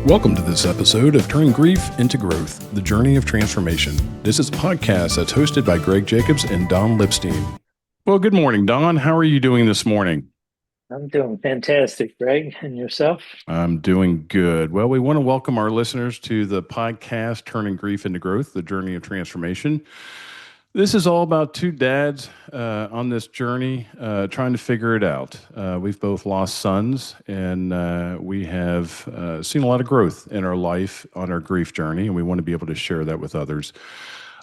Welcome to this episode of Turning Grief into Growth, the Journey of Transformation. This is a podcast that's hosted by Greg Jacobs and Don Lipstein. Well, good morning, Don. How are you doing this morning? I'm doing fantastic, Greg. And yourself? I'm doing good. Well, we want to welcome our listeners to the podcast Turning Grief into Growth, the Journey of Transformation. This is all about two dads on this journey, trying to figure it out. We've both lost sons, and we have seen a lot of growth in our life on our grief journey, and we want to be able to share that with others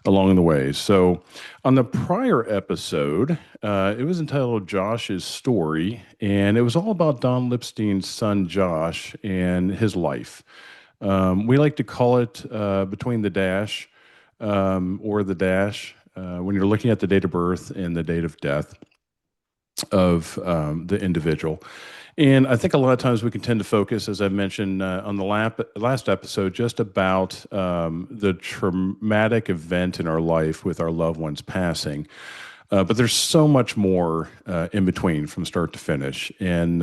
along the way. So, on the prior episode, it was entitled Josh's Story, and it was all about Don Lipstein's son, Josh, and his life. We like to call it Between the Dash or the Dash. When you're looking at the date of birth and the date of death of the individual. And I think a lot of times we can tend to focus, as I mentioned on the last episode, just about the traumatic event in our life with our loved ones passing. But there's so much more in between from start to finish. And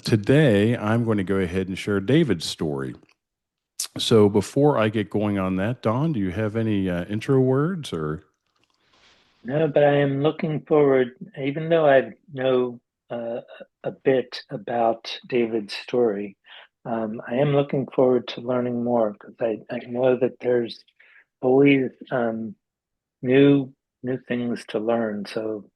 today I'm going to go ahead and share David's story. So before I get going on that, Don, do you have any intro words or? No, but I am looking forward, even though I know a bit about David's story, I am looking forward to learning more because I know that there's always new new things to learn. So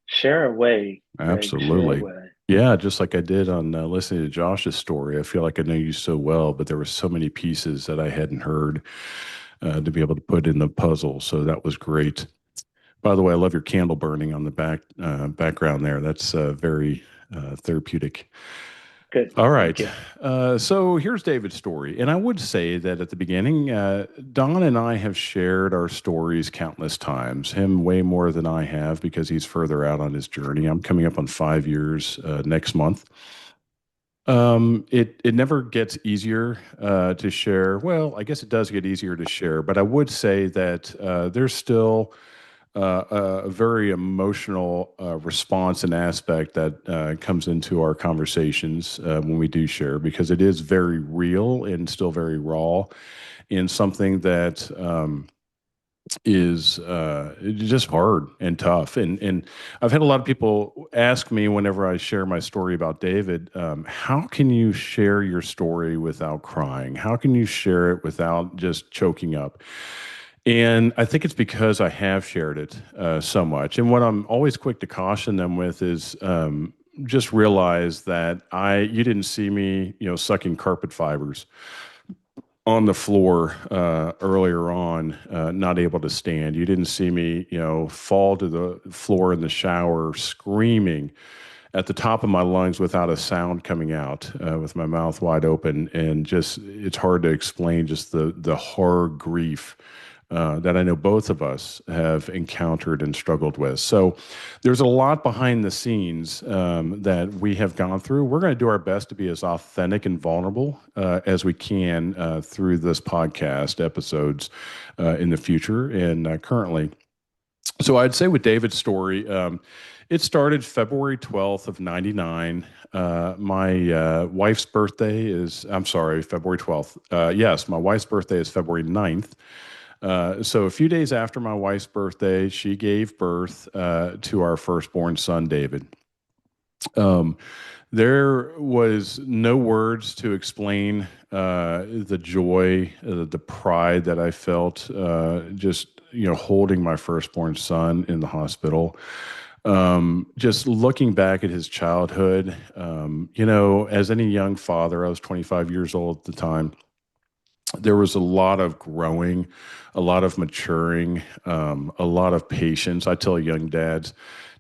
share away, Greg, share Absolutely. away. Yeah, just like I did on listening to Josh's story. I feel like I know you so well, but there were so many pieces that I hadn't heard to be able to put in the puzzle. So that was great. By the way, I love your candle burning on the background there. That's very therapeutic. Good. All Thank right. you. So here's David's story. And I would say that at the beginning, Don and I have shared our stories countless times. Him way more than I have because he's further out on his journey. I'm coming up on 5 years next month. It never gets easier to share. Well, I guess it does get easier to share, but I would say that there's still a very emotional response and aspect that comes into our conversations when we do share, because it is very real and still very raw, and something that is just hard and tough. And I've had a lot of people ask me whenever I share my story about David, how can you share your story without crying? How can you share it without just choking up? And I think it's because I have shared it so much. And what I'm always quick to caution them with is just realize that you didn't see me, sucking carpet fibers on the floor earlier on, not able to stand. You didn't see me, fall to the floor in the shower screaming at the top of my lungs without a sound coming out, with my mouth wide open. And just, it's hard to explain just the horror grief that I know both of us have encountered and struggled with. So there's a lot behind the scenes that we have gone through. We're going to do our best to be as authentic and vulnerable as we can through this podcast episodes in the future and currently. So I'd say with David's story, it started February 12th of 99. My wife's birthday is, I'm sorry, February 12th. Yes, my wife's birthday is February 9th. So a few days after my wife's birthday, she gave birth to our firstborn son, David. Um, there was no words to explain the joy, the pride that I felt, just holding my firstborn son in the hospital. Just looking back at his childhood, as any young father, I was 25 years old at the time. There was a lot of growing, a lot of maturing, a lot of patience. I tell young dads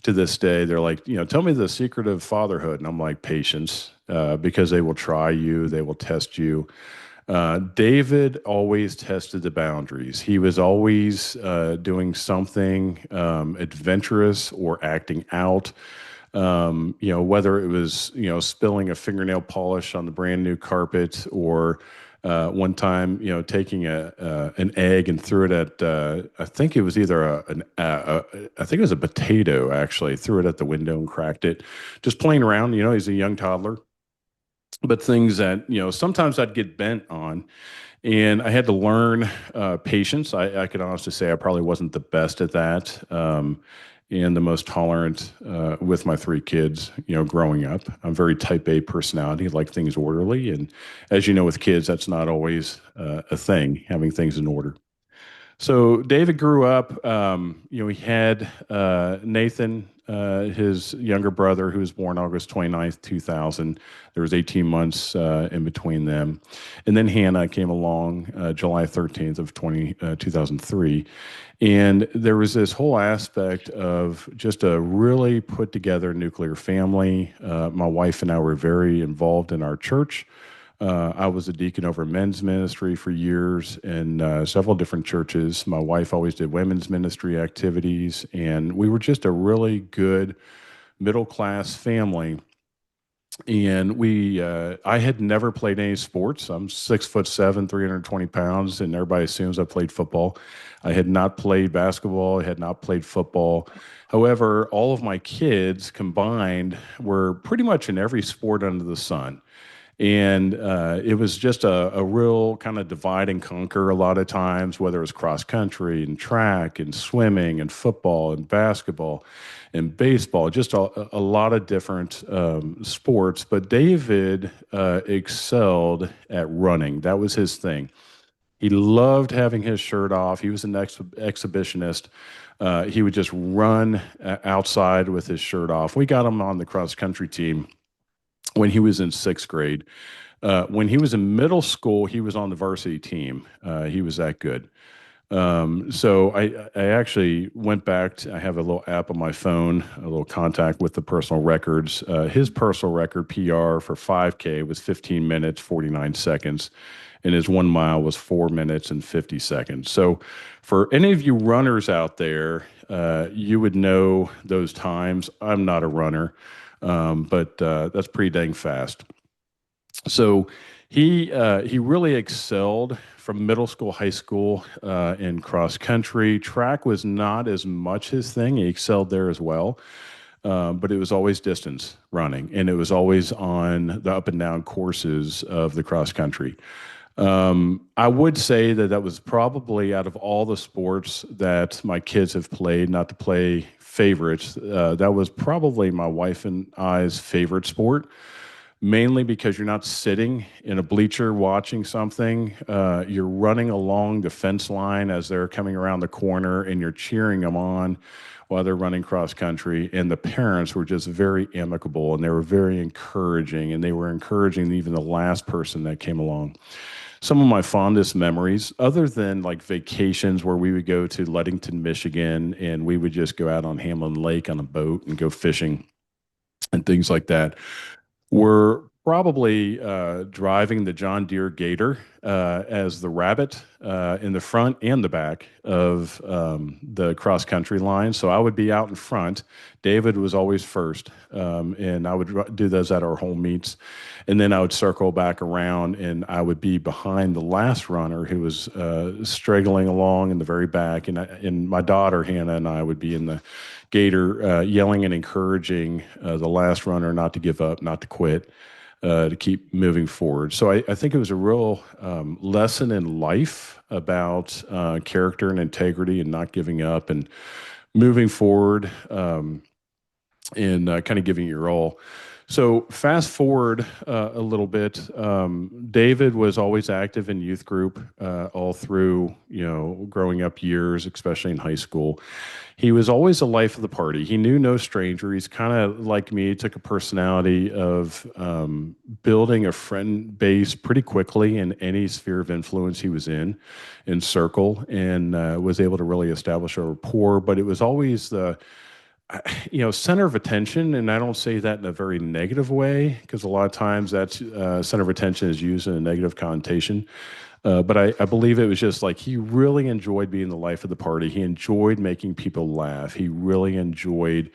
to this day, they're like, tell me the secret of fatherhood. And I'm like, patience, because they will try you, they will test you. David always tested the boundaries. He was always doing something adventurous or acting out. Whether it was, spilling a fingernail polish on the brand new carpet, or one time, taking an egg and threw it at, I think it was either I think it was a potato actually, threw it at the window and cracked it, just playing around. He's a young toddler. but things that, sometimes I'd get bent on. And I had to learn patience. I could honestly say I probably wasn't the best at that, and the most tolerant with my three kids, growing up. I'm very type A personality, like things orderly. And as you know, with kids, that's not always a thing, having things in order. So David grew up. He had Nathan, his younger brother, who was born August 29th, 2000. There was 18 months in between them. And then Hannah came along July 13th of 2003. And there was this whole aspect of just a really put together nuclear family. My wife and I were very involved in our church. I was a deacon over men's ministry for years in several different churches. My wife always did women's ministry activities, and we were just a really good middle class family. And I had never played any sports. I'm 6'7", 320 pounds, and everybody assumes I played football. I had not played basketball. I had not played football. However, all of my kids combined were pretty much in every sport under the sun. And it was just a real kind of divide and conquer a lot of times, whether it was cross country and track and swimming and football and basketball and baseball, just a lot of different sports. But David excelled at running. That was his thing. He loved having his shirt off. He was an exhibitionist. He would just run outside with his shirt off. We got him on the cross country team when he was in sixth grade. When he was in middle school, he was on the varsity team. He was that good. So I actually went back to, I have a little app on my phone, a little contact with the personal records. His personal record PR for 5K was 15 minutes, 49 seconds. And his 1 mile was 4 minutes and 50 seconds. So for any of you runners out there, you would know those times. I'm not a runner, but that's pretty dang fast. So he really excelled from middle school, high school, in cross country. Track was not as much his thing. He excelled there as well, but it was always distance running, and it was always on the up and down courses of the cross country. I would say that that was probably out of all the sports that my kids have played, not to play favorites, that was probably my wife and I's favorite sport, mainly because you're not sitting in a bleacher watching something. You're running along the fence line as they're coming around the corner, and you're cheering them on while they're running cross country. And the parents were just very amicable, and they were very encouraging, and they were encouraging even the last person that came along. Some of my fondest memories, other than like vacations where we would go to Ludington, Michigan, and we would just go out on Hamlin Lake on a boat and go fishing and things like that, were probably driving the John Deere Gator as the rabbit in the front and the back of the cross country line. So I would be out in front. David was always first, and I would do those at our home meets. And then I would circle back around, and I would be behind the last runner who was straggling along in the very back. And my daughter, Hannah, and I would be in the Gator yelling and encouraging the last runner not to give up, not to quit, to keep moving forward. So I think it was a real lesson in life about character and integrity and not giving up and moving forward, and kind of giving your all. So fast forward a little bit. David was always active in youth group all through, growing up years, especially in high school. He was always the life of the party. He knew no stranger. He's kind of like me. He took a personality of building a friend base pretty quickly in any sphere of influence he was in circle, and was able to really establish a rapport. But it was always the center of attention, and I don't say that in a very negative way, because a lot of times that's center of attention is used in a negative connotation. But I believe it was just like he really enjoyed being the life of the party. He enjoyed making people laugh. He really enjoyed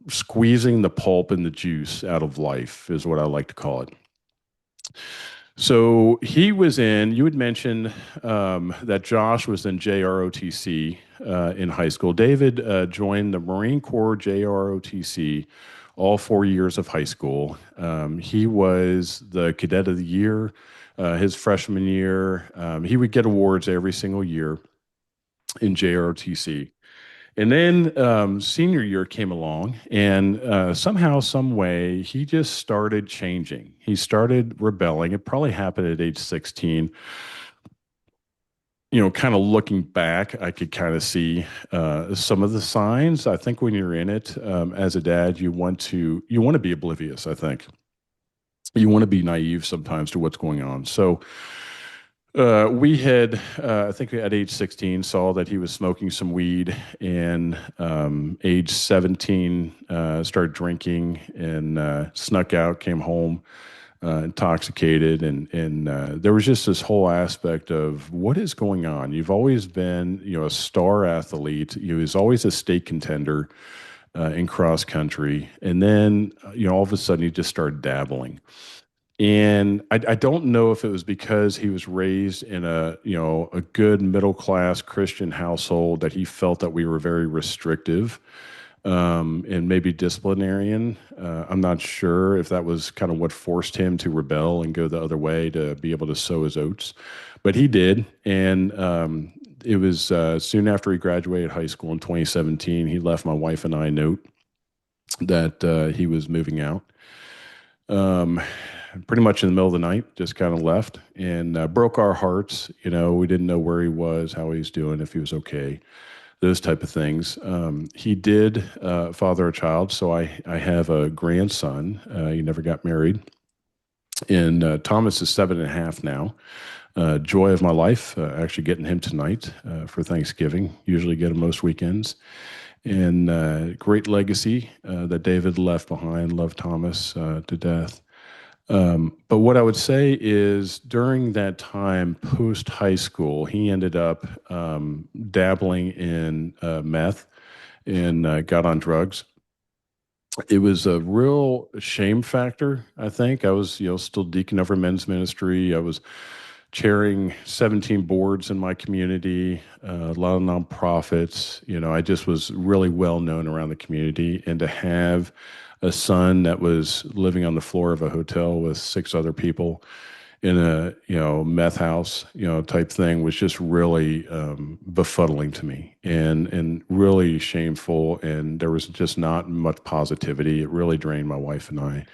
squeezing the pulp and the juice out of life, is what I like to call it. So you had mentioned that Josh was in JROTC in high school. David joined the Marine Corps JROTC all 4 years of high school. He was the cadet of the year his freshman year. He would get awards every single year in JROTC. And then senior year came along, and somehow, some way, he just started changing. He started rebelling. It probably happened at age 16. Kind of looking back, I could kind of see some of the signs. I think when you're in it as a dad, you want to be oblivious. I think you want to be naive sometimes to what's going on. So we had, I think at age 16, saw that he was smoking some weed, and age 17, started drinking and snuck out, came home intoxicated, and there was just this whole aspect of what is going on. You've always been, a star athlete. You was always a state contender in cross country, and then all of a sudden he just started dabbling. And I don't know if it was because he was raised in a good middle class Christian household that he felt that we were very restrictive and maybe disciplinarian. I'm not sure if that was kind of what forced him to rebel and go the other way to be able to sow his oats, but he did. And it was soon after he graduated high school in 2017, he left my wife and I a note that he was moving out. Um, Pretty much in the middle of the night, just kind of left and broke our hearts. We didn't know where he was, how he was doing, if he was okay, those type of things. He did father a child, so I have a grandson. He never got married, and Thomas is 7.5 now. Joy of my life, actually getting him tonight for Thanksgiving. Usually get him most weekends. And great legacy that David left behind. Love Thomas to death. But what I would say is during that time, post high school, he ended up dabbling in meth and got on drugs. It was a real shame factor, I think. I was, still deacon over men's ministry. I was chairing 17 boards in my community, a lot of nonprofits. I just was really well known around the community. And to have a son that was living on the floor of a hotel with 6 other people in a meth house type thing was just really befuddling to me and really shameful, and there was just not much positivity. It really drained my wife and I.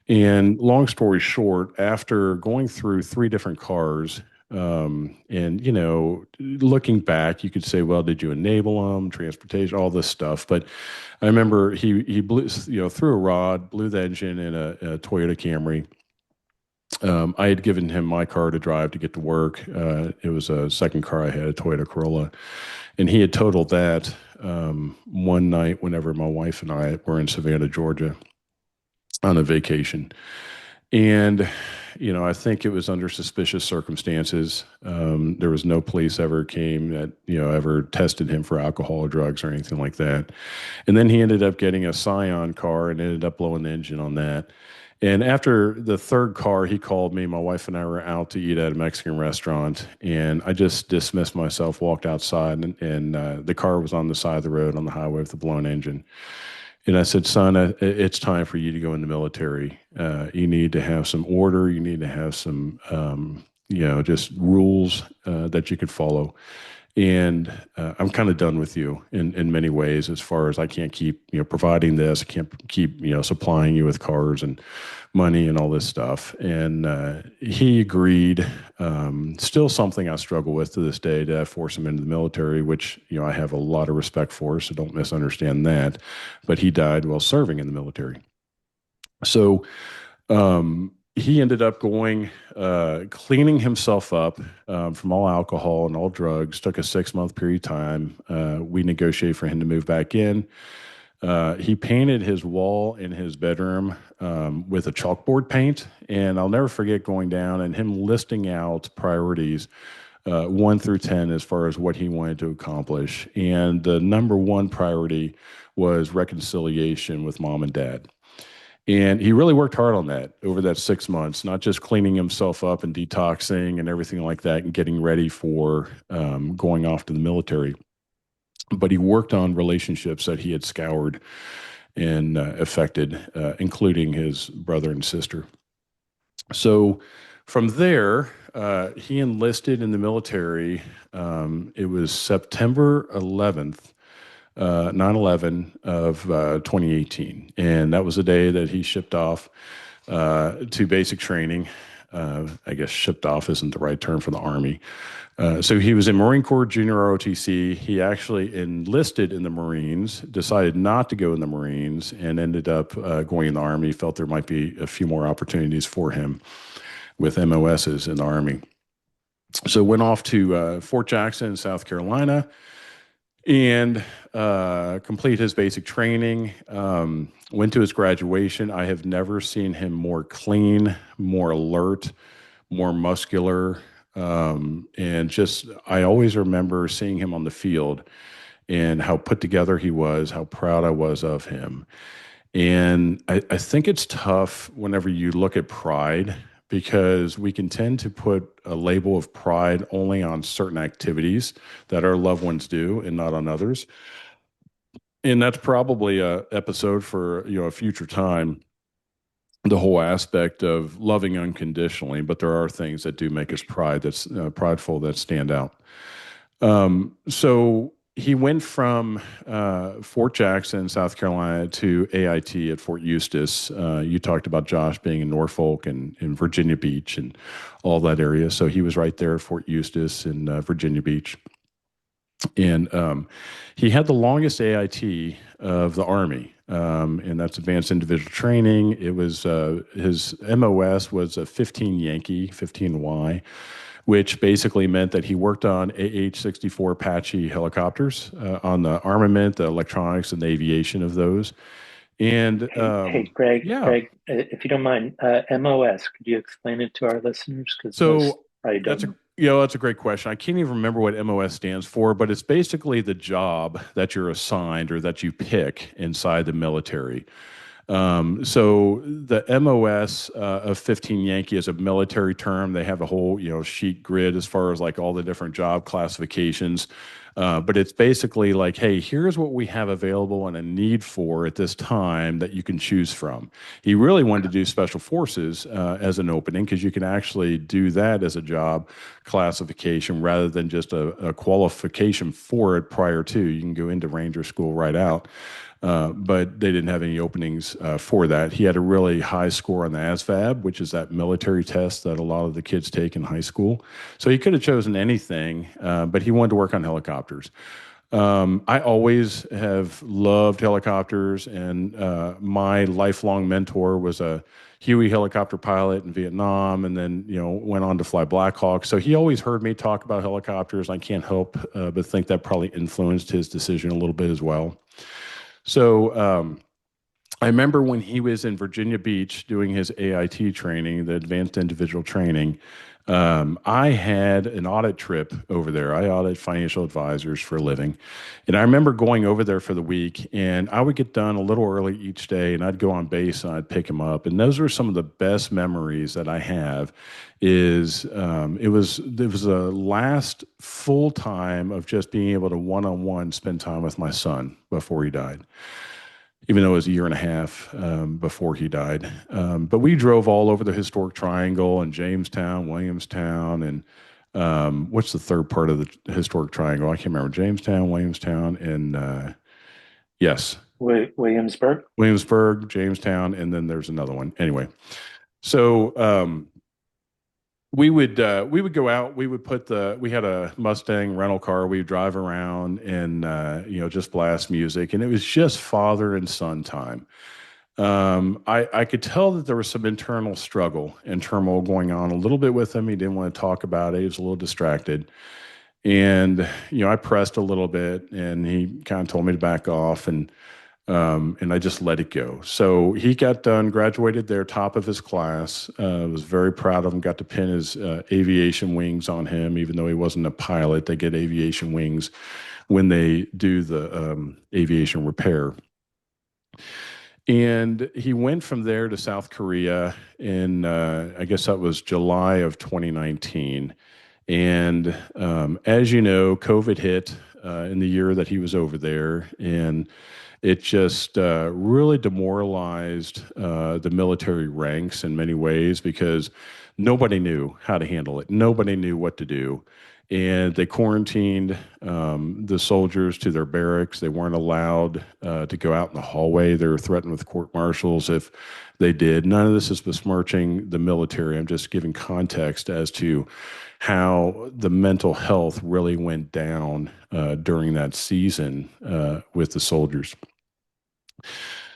And long story short, after going through 3 different cars, and looking back, you could say, well, did you enable them, transportation, all this stuff? But I remember he blew, threw a rod, blew the engine in a Toyota Camry. I had given him my car to drive to get to work. It was a second car I had, a Toyota Corolla, and he had totaled that one night whenever my wife and I were in Savannah, Georgia, on a vacation. And, I think it was under suspicious circumstances. There was no police ever came that, ever tested him for alcohol or drugs or anything like that. And then he ended up getting a Scion car and ended up blowing the engine on that. And after the third car, he called me. My wife and I were out to eat at a Mexican restaurant, and I just dismissed myself, walked outside, and the car was on the side of the road on the highway with the blown engine. And I said, son, it's time for you to go in the military. You need to have some order. You need to have some, just rules that you could follow. And I'm kind of done with you in many ways, as far as I can't keep, providing this. I can't keep, supplying you with cars and money and all this stuff. And he agreed. Still something I struggle with to this day, to force him into the military, which, I have a lot of respect for, so don't misunderstand that. But he died while serving in the military. So he ended up going, cleaning himself up from all alcohol and all drugs. Took a 6-month period of time. We negotiated for him to move back in. He painted his wall in his bedroom with a chalkboard paint, and I'll never forget going down and him listing out priorities 1 through 10 as far as what he wanted to accomplish. And the number one priority was reconciliation with mom and dad. And he really worked hard on that over that 6 months, not just cleaning himself up and detoxing and everything like that and getting ready for going off to the military, but he worked on relationships that he had scoured and affected, including his brother and sister. So from there, he enlisted in the military. It was September 11th, 9/11 of 2018. And that was the day that he shipped off to basic training. I guess shipped off isn't the right term for the Army. So he was in Marine Corps Junior ROTC. He actually enlisted in the Marines, decided not to go in the Marines, and ended up going in the Army. Felt there might be a few more opportunities for him with MOSs in the Army. So went off to Fort Jackson, South Carolina, and complete his basic training. Went to his graduation. I have never seen him more clean, more alert, more muscular. And just, I always remember seeing him on the field and how put together he was, how proud I was of him. And I think it's tough whenever you look at pride because we can tend to put a label of pride only on certain activities that our loved ones do and not on others. And that's probably a episode for, a future time, the whole aspect of loving unconditionally, but there are things that do make us prideful that stand out. So he went from Fort Jackson, South Carolina, to AIT at Fort Eustis. You talked about Josh being in Norfolk and in Virginia Beach and all that area. So he was right there at Fort Eustis in Virginia Beach. And he had the longest AIT of the Army, and that's Advanced Individual Training. It was his MOS was a 15 Yankee, 15Y, which basically meant that he worked on AH-64 Apache helicopters, on the armament, the electronics, and the aviation of those. And Hey, Greg, yeah, if you don't mind, MOS, could you explain it to our listeners? Because most so probably don't that's a know. that's a great question. I can't even remember what MOS stands for, but it's basically the job that you're assigned or that you pick inside the military. So the MOS of 15 Yankee is a military term. They have a whole, sheet grid as far as like all the different job classifications. But it's basically like, hey, here's what we have available and a need for at this time that you can choose from. He really wanted to do special forces as an opening because you can actually do that as a job classification rather than just a qualification for it prior to. You can go into Ranger School right out. But they didn't have any openings for that. He had a really high score on the ASVAB, which is that military test that a lot of the kids take in high school. So he could have chosen anything, but he wanted to work on helicopters. I always have loved helicopters, and my lifelong mentor was a Huey helicopter pilot in Vietnam, and then went on to fly Black Hawk. So he always heard me talk about helicopters. I can't help but think that probably influenced his decision a little bit as well. So I remember when he was in Virginia Beach doing his AIT training, the Advanced Individual Training. I had an audit trip over there. I audit financial advisors for a living. And I remember going over there for the week, and I would get done a little early each day, and I'd go on base and I'd pick him up. And those were some of the best memories that I have. It was a last full time of just being able to one-on-one spend time with my son before he died, even though it was a year and a half before he died. But we drove all over the historic triangle and Jamestown, Williamstown, and what's the third part of the historic triangle? I can't remember. Jamestown, Williamstown, and yes, Williamsburg. Williamsburg, Jamestown, and then there's another one. Anyway, so we would go out. We had a Mustang rental car. We would drive around and just blast music, and it was just father and son time. I could tell that there was some internal struggle and turmoil going on a little bit with him. He didn't want to talk about it. He was a little distracted, and I pressed a little bit, and he kind of told me to back off, and I just let it go. So he got done, graduated there, top of his class. Was very proud of him. Got to pin his aviation wings on him, even though he wasn't a pilot. They get aviation wings when they do the aviation repair. And he went from there to South Korea in, I guess that was July of 2019. And as you know, COVID hit in the year that he was over there. And It just really demoralized the military ranks in many ways because nobody knew how to handle it. Nobody knew what to do. And they quarantined the soldiers to their barracks. They weren't allowed to go out in the hallway. They were threatened with court martials if they did. None of this is besmirching the military. I'm just giving context as to how the mental health really went down during that season with the soldiers.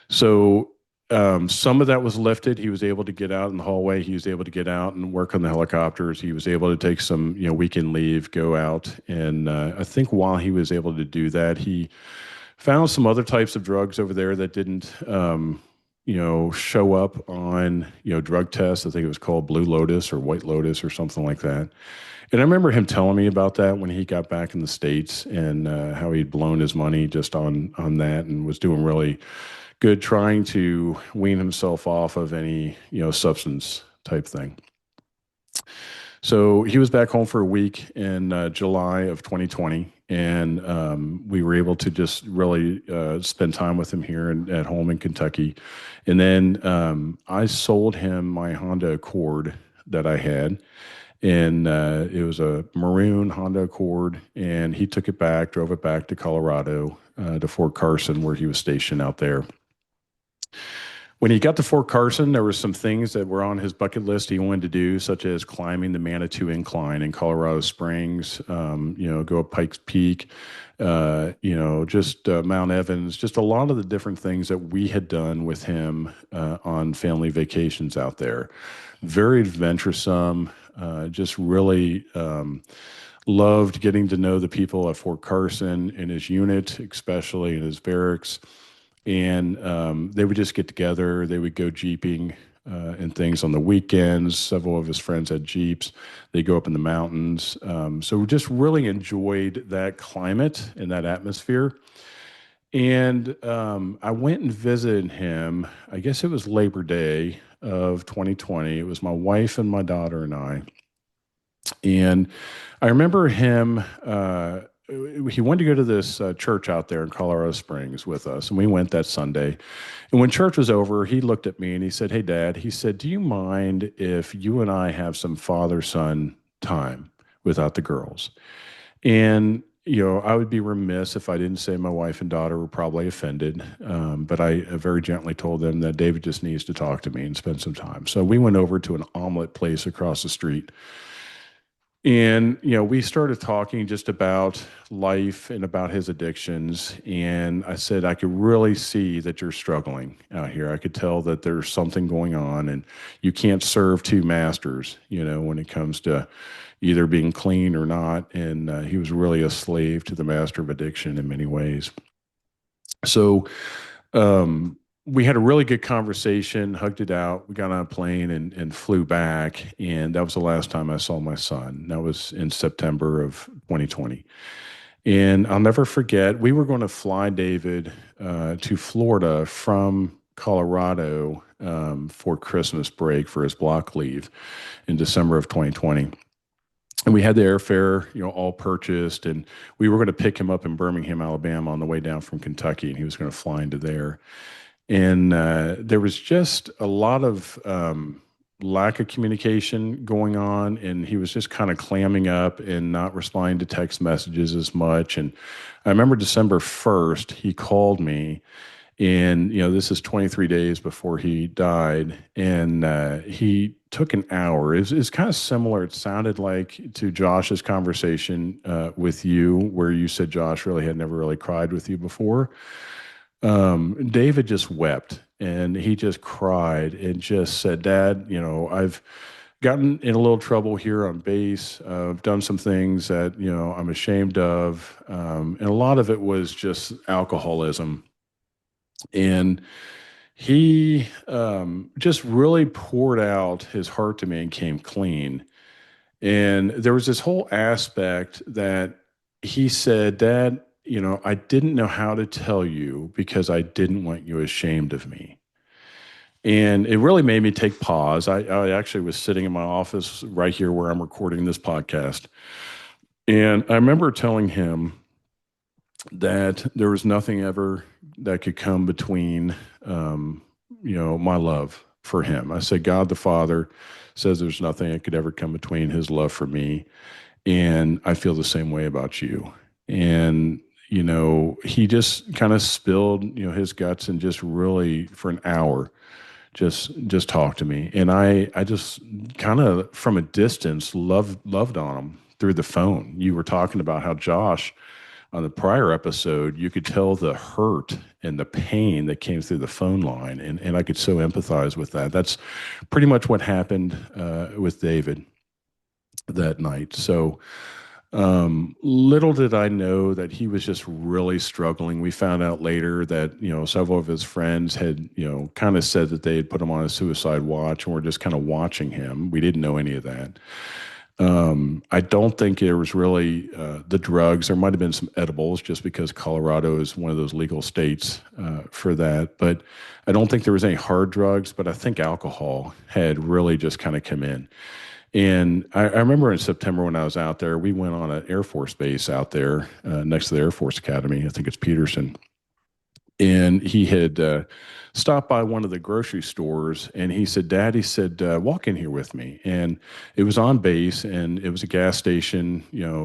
So some of that was lifted. He was able to get out in the hallway. He was able to get out and work on the helicopters. He was able to take some, weekend leave, go out, and I think while he was able to do that, he found some other types of drugs over there that didn't, show up on, drug tests. I think it was called Blue Lotus or White Lotus or something like that. And I remember him telling me about that when he got back in the States and how he'd blown his money just on that and was doing really good trying to wean himself off of any, substance type thing. So he was back home for a week in July of 2020, and we were able to just really spend time with him here at home in Kentucky. And then I sold him my Honda Accord that I had, and it was a maroon Honda Accord, and he took it back, drove it back to Colorado, to Fort Carson, where he was stationed out there. When he got to Fort Carson, there were some things that were on his bucket list he wanted to do, such as climbing the Manitou Incline in Colorado Springs, go up Pikes Peak, just Mount Evans, just a lot of the different things that we had done with him on family vacations out there. Very adventuresome, just really loved getting to know the people at Fort Carson in his unit, especially in his barracks. And they would just get together. They would go jeeping and things on the weekends. Several of his friends had jeeps. They go up in the mountains. So we just really enjoyed that climate and that atmosphere. And I went and visited him. I guess it was Labor Day of 2020. It was my wife and my daughter and I. And I remember him. He wanted to go to this church out there in Colorado Springs with us, and we went that Sunday. And when church was over, he looked at me and he said, "Hey, Dad," he said, "do you mind if you and I have some father-son time without the girls?" And I would be remiss if I didn't say my wife and daughter were probably offended, but I very gently told them that David just needs to talk to me and spend some time. So we went over to an omelet place across the street. And, we started talking just about life and about his addictions. And I said, I could really see that you're struggling out here. I could tell that there's something going on and you can't serve two masters, when it comes to either being clean or not. And he was really a slave to the master of addiction in many ways. So, we had a really good conversation, hugged it out. We got on a plane and flew back. And that was the last time I saw my son. That was in September of 2020. And I'll never forget, we were going to fly David to Florida from Colorado for Christmas break for his block leave in December of 2020. And we had the airfare, all purchased, and we were going to pick him up in Birmingham, Alabama on the way down from Kentucky, and he was going to fly into there. And there was just a lot of lack of communication going on, and he was just kind of clamming up and not responding to text messages as much. And I remember December 1st, he called me, and this is 23 days before he died, and he took an hour. It's kind of similar. It sounded like to Josh's conversation with you, where you said Josh really had never really cried with you before. David just wept and he just cried and just said, "Dad, I've gotten in a little trouble here on base. I've done some things that, I'm ashamed of." And a lot of it was just alcoholism. And he just really poured out his heart to me and came clean. And there was this whole aspect that he said, "Dad, I didn't know how to tell you because I didn't want you ashamed of me." And it really made me take pause. I actually was sitting in my office right here where I'm recording this podcast. And I remember telling him, that there was nothing ever that could come between, um, my love for him. I said, God the Father says there's nothing that could ever come between his love for me. And I feel the same way about you. And, he just kind of spilled, his guts and just really for an hour just talked to me. And I just kind of from a distance loved on him through the phone. You were talking about how Josh on the prior episode, you could tell the hurt and the pain that came through the phone line. And I could so empathize with that. That's pretty much what happened with David that night. So little did I know that he was just really struggling. We found out later that, several of his friends had, kind of said that they had put him on a suicide watch and were just kind of watching him. We didn't know any of that. I don't think there was really the drugs. There might have been some edibles just because Colorado is one of those legal states for that. But I don't think there was any hard drugs, but I think alcohol had really just kind of come in. And I remember in September when I was out there, we went on an Air Force base out there next to the Air Force Academy. I think it's Peterson. And he had stopped by one of the grocery stores and he said, Dad, he said, walk in here with me. And it was on base and it was a gas station,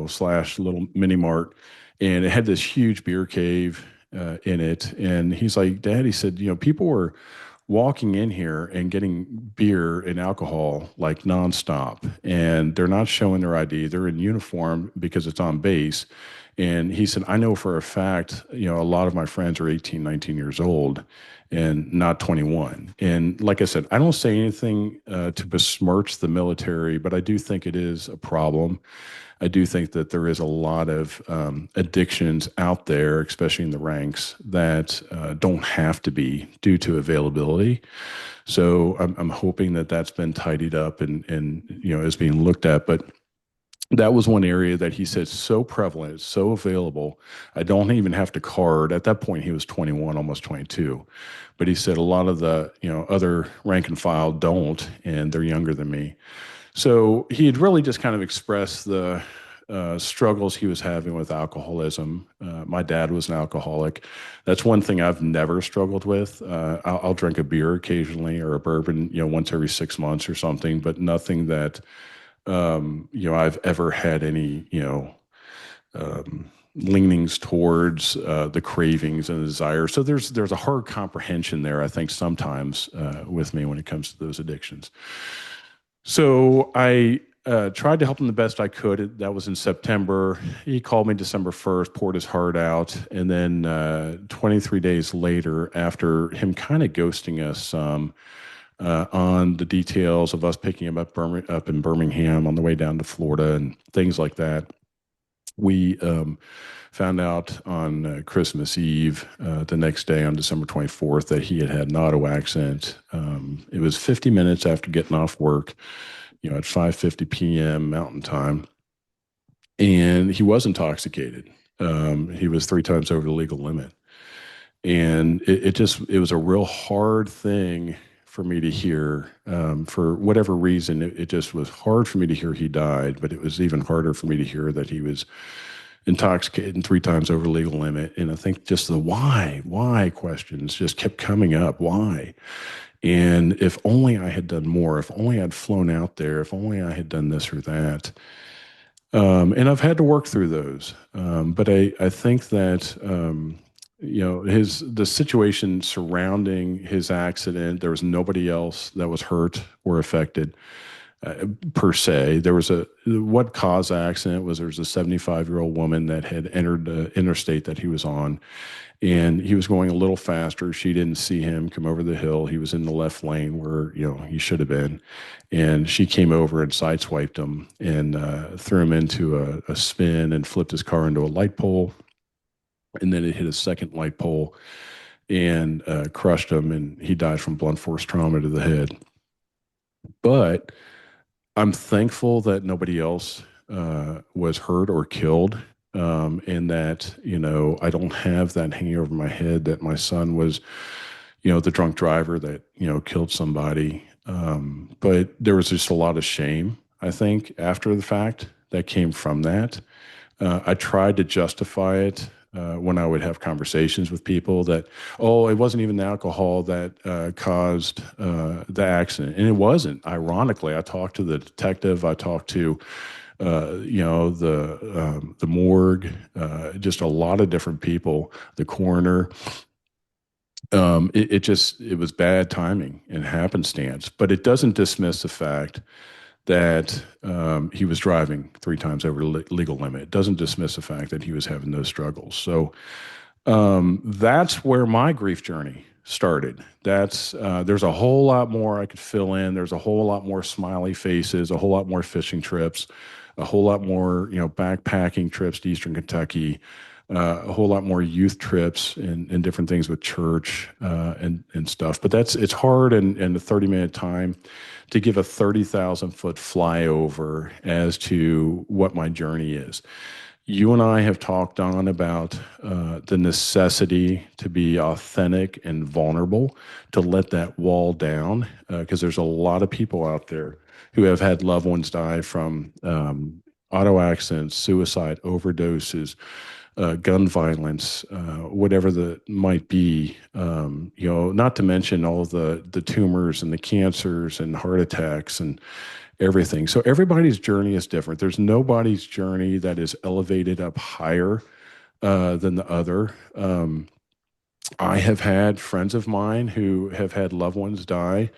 slash little mini mart. And it had this huge beer cave in it. And he's like, Dad, he said, people were walking in here and getting beer and alcohol like nonstop. And they're not showing their ID. They're in uniform because it's on base. And he said, I know for a fact, a lot of my friends are 18, 19 years old and not 21. And like I said, I don't say anything to besmirch the military, but I do think it is a problem. I do think that there is a lot of addictions out there, especially in the ranks, that don't have to be due to availability. So I'm hoping that that's been tidied up and is being looked at. But that was one area that he said so prevalent, so available. I don't even have to card. At that point, he was 21, almost 22. But he said a lot of the other rank and file don't, and they're younger than me. So he had really just kind of expressed the struggles he was having with alcoholism. My dad was an alcoholic. That's one thing I've never struggled with. I'll drink a beer occasionally or a bourbon, once every 6 months or something, but nothing that I've ever had any, leanings towards the cravings and the desire. So there's a hard comprehension there, I think, sometimes with me when it comes to those addictions. So I tried to help him the best I could. That was in September. He called me December 1st, poured his heart out. And then 23 days later, after him kind of ghosting us on the details of us picking him up in Birmingham on the way down to Florida and things like that, we found out on Christmas Eve, the next day on December 24th, that he had had an auto accident. It was 50 minutes after getting off work, at 5:50 p.m. Mountain Time, and he was intoxicated. He was 3 times over the legal limit, and it was a real hard thing for me to hear. For whatever reason, it just was hard for me to hear he died, but it was even harder for me to hear that he was intoxicated and 3 times over the legal limit. And I think just the why questions just kept coming up. Why? And if only I had done more, if only I'd flown out there, if only I had done this or that. And I've had to work through those. But I think that, the situation surrounding his accident, there was nobody else that was hurt or affected per se. What caused the accident was there was a 75-year-old woman that had entered the interstate that he was on, and he was going a little faster. She didn't see him come over the hill. He was in the left lane where he should have been, and she came over and sideswiped him and threw him into a spin and flipped his car into a light pole, and then it hit a second light pole and crushed him, and he died from blunt force trauma to the head. But I'm thankful that nobody else was hurt or killed, and that I don't have that hanging over my head that my son was, the drunk driver that killed somebody. But there was just a lot of shame, I think, after the fact that came from that. I tried to justify it when I would have conversations with people that, oh, it wasn't even the alcohol that caused the accident. And it wasn't. Ironically, I talked to the detective, I talked to, the morgue, just a lot of different people, the coroner. It was bad timing and happenstance, but it doesn't dismiss the fact that he was driving 3 times over the legal limit. It doesn't dismiss the fact that he was having those struggles. So that's where my grief journey started. There's a whole lot more I could fill in. There's a whole lot more smiley faces, a whole lot more fishing trips, a whole lot more backpacking trips to Eastern Kentucky, a whole lot more youth trips and different things with church and stuff. But it's hard in a 30-minute time to give a 30,000-foot flyover as to what my journey is. You and I have talked on about the necessity to be authentic and vulnerable, to let that wall down, because there's a lot of people out there who have had loved ones die from auto accidents, suicide, overdoses, gun violence, whatever that might be. Not to mention all the tumors and the cancers and heart attacks and everything. So everybody's journey is different. There's nobody's journey that is elevated up higher than the other. I have had friends of mine who have had loved ones die,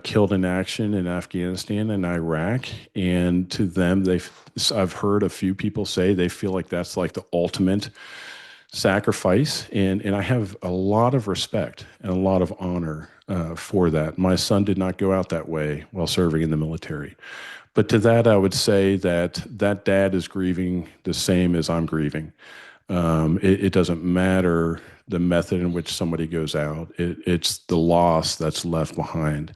killed in action in Afghanistan and Iraq, and to them, I've heard a few people say they feel like that's like the ultimate sacrifice, and I have a lot of respect and a lot of honor for that. My son did not go out that way while serving in the military, but to that I would say that dad is grieving the same as I'm grieving. It doesn't matter the method in which somebody goes out. It's the loss that's left behind.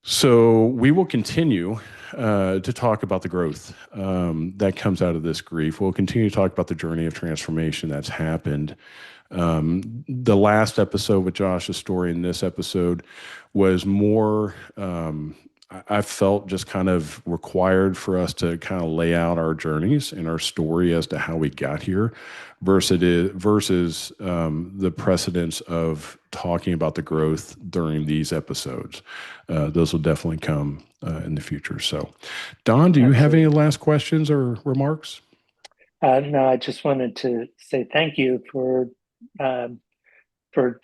So we will continue to talk about the growth that comes out of this grief. We'll continue to talk about the journey of transformation that's happened. The last episode with Josh's story and this episode was more, I felt just kind of required for us to kind of lay out our journeys and our story as to how we got here versus the precedence of talking about the growth during these episodes. Those will definitely come in the future. So, Don, do you have any last questions or remarks? No, I just wanted to say thank you for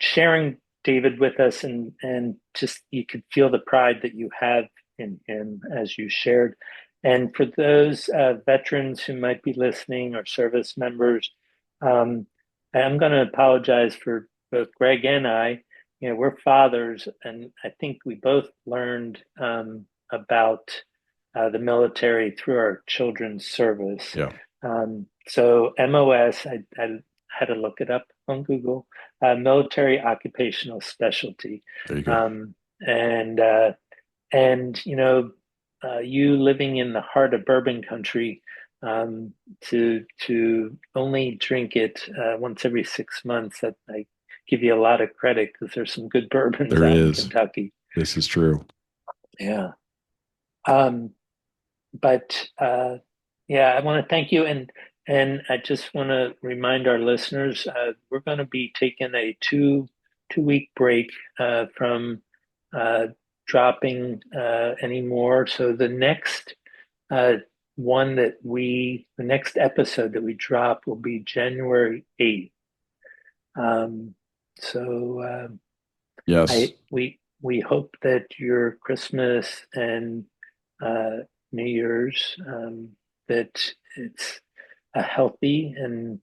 sharing David with us, and just you could feel the pride that you have in him as you shared. And for those veterans who might be listening or service members, I'm going to apologize for both Greg and I. We're fathers, and I think we both learned about the military through our children's service. Yeah. So MOS, I had to look it up on Google, military occupational specialty. There you go. You living in the heart of bourbon country, to only drink it once every 6 months, that I give you a lot of credit, because there's some good bourbons There out is. in Kentucky. This is true. Yeah. But yeah, I want to thank you, and I just want to remind our listeners, we're going to be taking a two-week break from dropping anymore. So the next the next episode that we drop will be January 8th. So Yes. we hope that your Christmas and New Year's, that it's a healthy and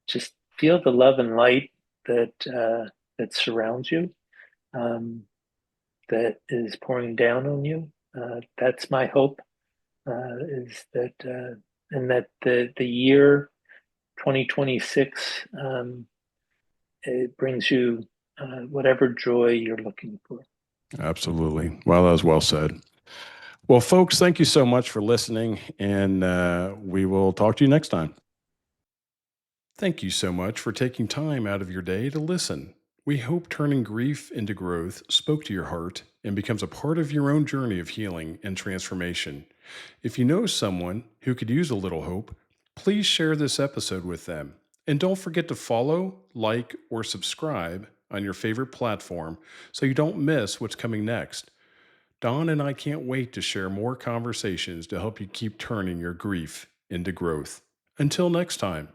just feel the love and light that surrounds you, that is pouring down on you. That's my hope, is that and that the year 2026, it brings you whatever joy you're looking for. Absolutely. Well, that was well said. Well, folks, thank you so much for listening, and we will talk to you next time. Thank you so much for taking time out of your day to listen. We hope turning grief into growth spoke to your heart and becomes a part of your own journey of healing and transformation. If you know someone who could use a little hope, Please share this episode with them. And don't forget to follow, like, or subscribe on your favorite platform so you don't miss what's coming next. Don and I can't wait to share more conversations to help you keep turning your grief into growth. Until next time.